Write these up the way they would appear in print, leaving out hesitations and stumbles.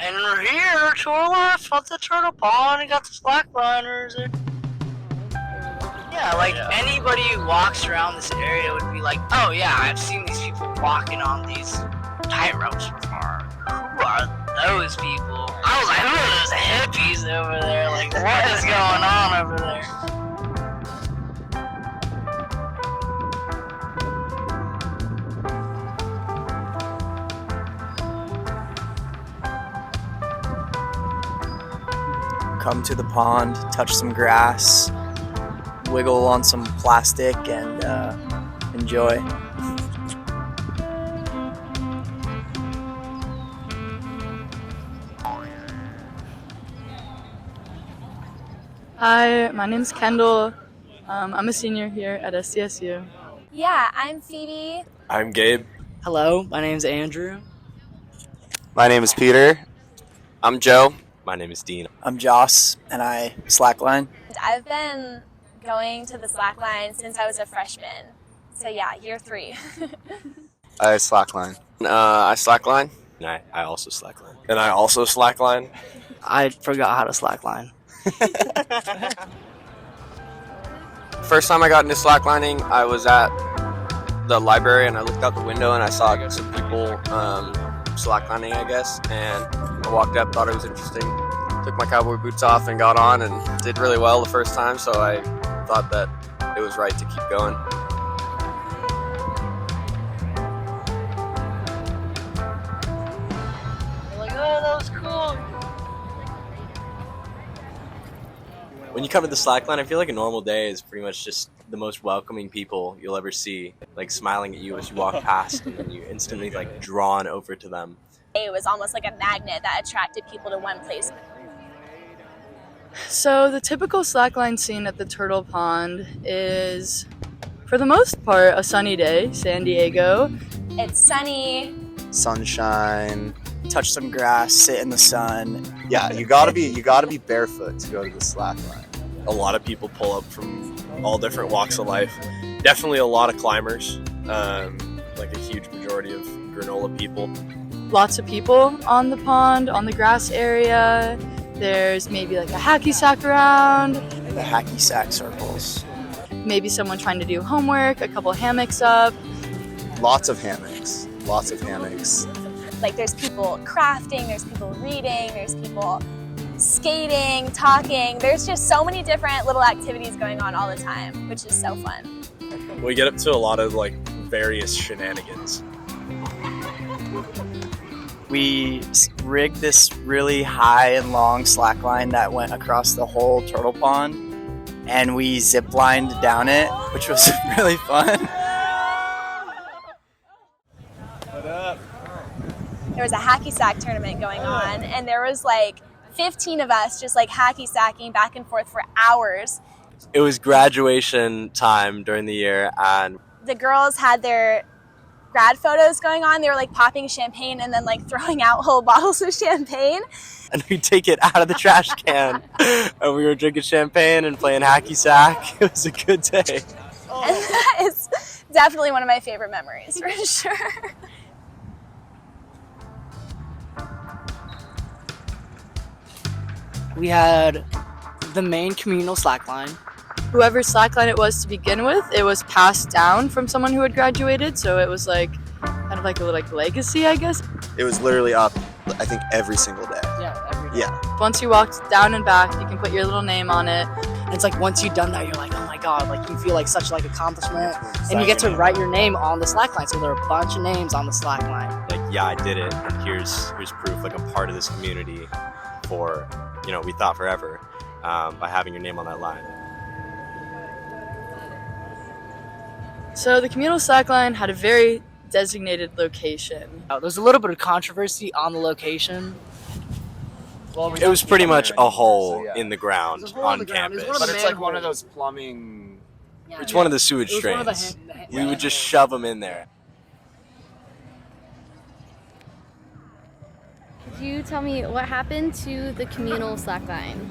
And we're here to our left at the turtle pond. You got the slackliners. Yeah, like anybody who walks around this area would be like, oh yeah, I've seen these people walking on these tight ropes before. Who are those people? I was like, who are those hippies over there? Like, what is going on over there? Come to the pond, touch some grass, wiggle on some plastic, and enjoy. Hi, my name's Kendall. I'm a senior here at SDSU. Yeah, I'm Phoebe. I'm Gabe. Hello, my name's Andrew. My name is Peter. I'm Joe. My name is Dean. I'm Joss, and I slackline. I've been going to the slackline since I was a freshman. So yeah, year 3. I slackline. I slackline. And I also slackline. And I also slackline. I forgot how to slackline. First time I got into slacklining, I was at the library and I looked out the window and I saw some people slacklining, I guess, and I walked up, thought it was interesting, took my cowboy boots off and got on and did really well the first time, so I thought that it was right to keep going. Like, oh, that was cool. When you come to the slackline, I feel like a normal day is pretty much just the most welcoming people you'll ever see, like smiling at you as you walk past, and then you instantly like drawn over to them. It was almost like a magnet that attracted people to one place. So the typical slackline scene at the turtle pond is, for the most part, a sunny day, San Diego. It's sunny. Sunshine. Touch some grass, sit in the sun. Yeah, you gotta be barefoot to go to the slackline. A lot of people pull up from all different walks of life. Definitely a lot of climbers, like a huge majority of granola people. Lots of people on the pond, on the grass area. There's maybe like a hacky sack around. The hacky sack circles. Maybe someone trying to do homework, a couple hammocks up. Lots of hammocks. Lots of hammocks. Like there's people crafting, there's people reading, there's people skating, talking. There's just so many different little activities going on all the time, which is so fun. We get up to a lot of like various shenanigans. We rigged this really high and long slackline that went across the whole turtle pond, and we zip-lined down it, which was really fun. There was a hacky sack tournament going on, and there was like 15 of us just like hacky sacking back and forth for hours. It was graduation time during the year, and The girls had their grad photos going on. They were like popping champagne and then like throwing out whole bottles of champagne. we take it out of the trash can, and we were drinking champagne and playing hacky sack. It was a good day. And that is definitely one of my favorite memories for sure. We had the main communal slackline. Whoever slackline it was to begin with, it was passed down from someone who had graduated, so it was like kind of like a like legacy, I guess. It was literally up, I think, every single day. Yeah, every day. Yeah. Once you walked down and back, you can put your little name on it. And it's like once you've done that, you're like, oh my god, like you feel like such like accomplishment, and you get to write your name on the slackline. So there are a bunch of names on the slackline. Like, yeah, I did it, and here's proof, like I'm part of this community for, we thought forever, by having your name on that line. So the communal slackline had a very designated location. There's a little bit of controversy on the location. It was pretty much a hole in the ground There's a hole in on the ground. campus. It's one of But the it's like one manholes. of those plumbing... It's one of the sewage It was one of the drains. hand- We would just shove them in there. Could you tell me what happened to the communal slackline?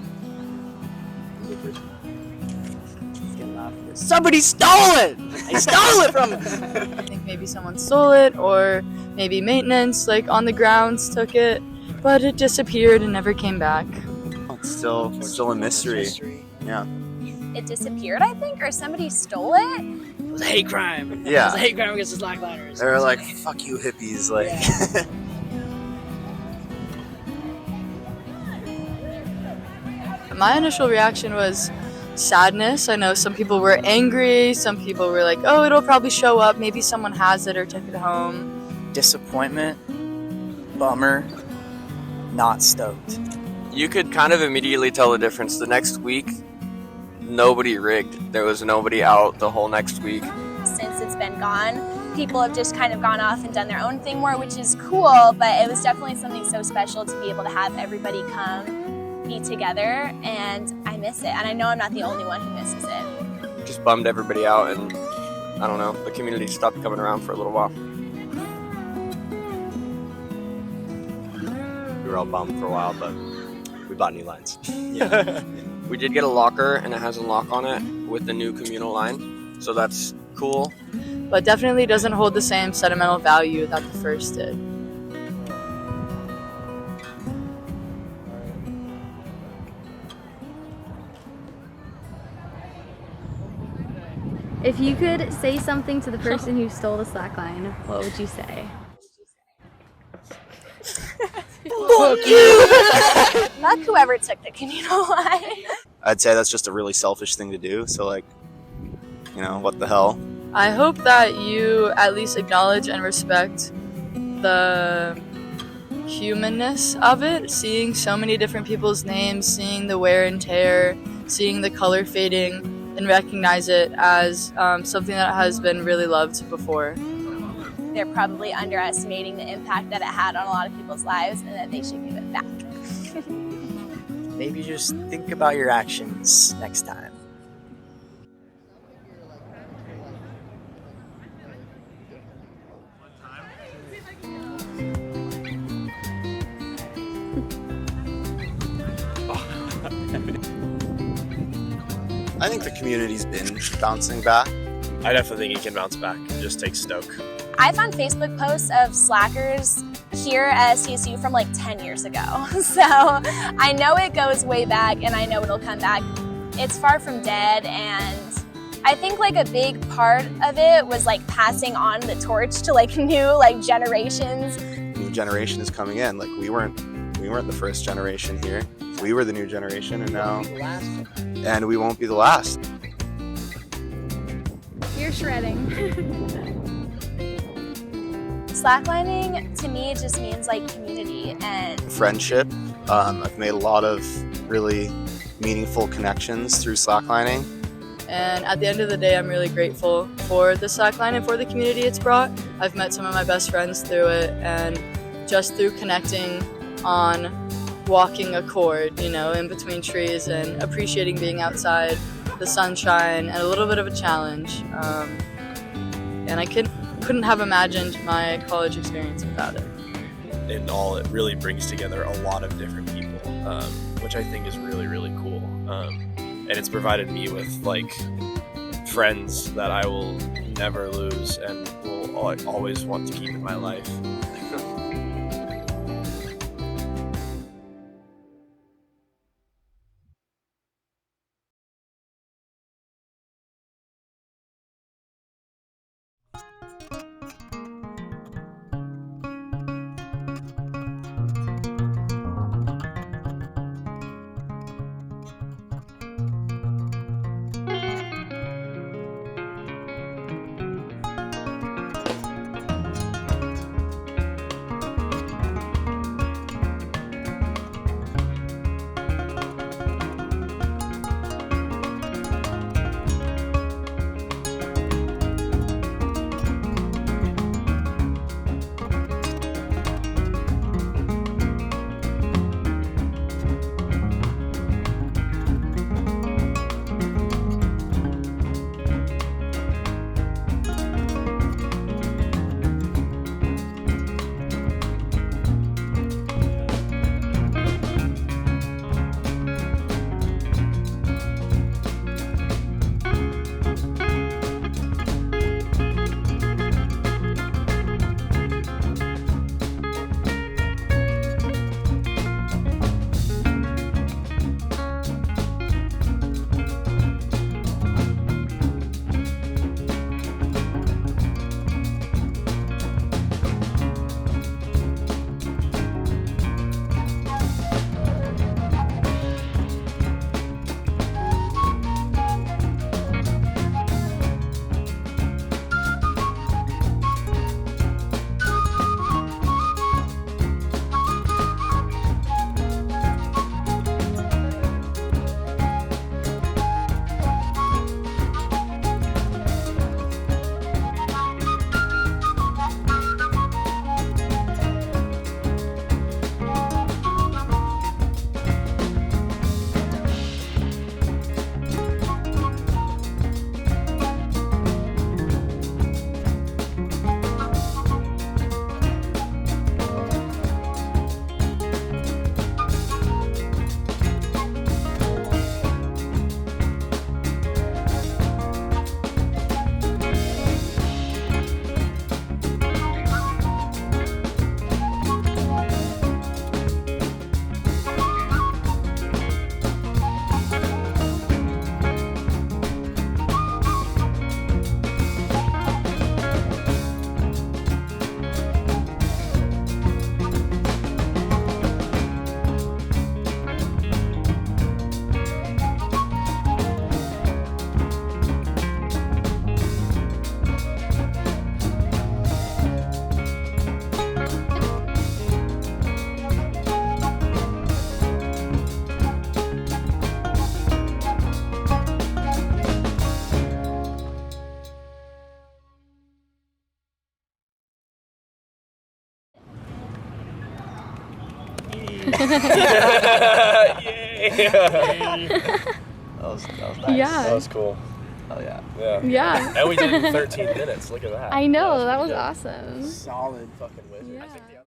Somebody stole it! They stole it from me! I think maybe someone stole it, or maybe maintenance, like on the grounds, took it. but it disappeared and never came back. It's still a mystery. Yeah. It disappeared, I think, or somebody stole it. It was a hate crime. Yeah. It was a hate crime against the slackliners. They were like, "Fuck you, hippies!" Like. Yeah. My initial reaction was sadness. I know some people were angry, some people were like, oh, it'll probably show up, maybe someone has it or took it home. Disappointment, bummer, not stoked. You could kind of immediately tell the difference. The next week, nobody rigged. There was nobody out the whole next week. Since it's been gone, people have just kind of gone off and done their own thing more, which is cool, but it was definitely something so special to be able to have everybody come, be together, and I miss it. And I know I'm not the only one who misses it. Just bummed everybody out, and I don't know, the community stopped coming around for a little while. We were all bummed for a while, but we bought new lines. We did get a locker, and it has a lock on it with the new communal line, so that's cool. But definitely doesn't hold the same sentimental value that the first did. If you could say something to the person who stole the slackline, what would you say? Fuck whoever took the communal line. I'd say that's just a really selfish thing to do. So like, what the hell? I hope that you at least acknowledge and respect the humanness of it, seeing so many different people's names, seeing the wear and tear, seeing the color fading, and recognize it as something that has been really loved before. They're probably underestimating the impact that it had on a lot of people's lives and that they should give it back. Maybe just think about your actions next time. I think the community's been bouncing back. I definitely think it can bounce back. It just takes stoke. I found Facebook posts of slackers here at SDSU from like 10 years ago. So I know it goes way back and I know it'll come back. It's far from dead, and I think like a big part of it was like passing on the torch to like new generations. New generation is coming in. Like we weren't the first generation here. We were the new generation, and now, and we won't be the last. You're shredding. Slacklining to me just means like community and Friendship. I've made a lot of really meaningful connections through slacklining. And at the end of the day, I'm really grateful for the slackline and for the community it's brought. I've met some of my best friends through it, and just through connecting on walking a cord, in between trees, and appreciating being outside, the sunshine, and a little bit of a challenge. And I couldn't have imagined my college experience without it. In all, it really brings together a lot of different people, which I think is really, really cool. And it's provided me with friends that I will never lose and will always want to keep in my life. Yay! That was nice. Yeah. That was cool. Oh yeah. Yeah. Yeah. And we did it in 13 minutes. Look at that. I know, Yeah, that pretty was good. awesome. Solid. Fucking wizard. Yeah.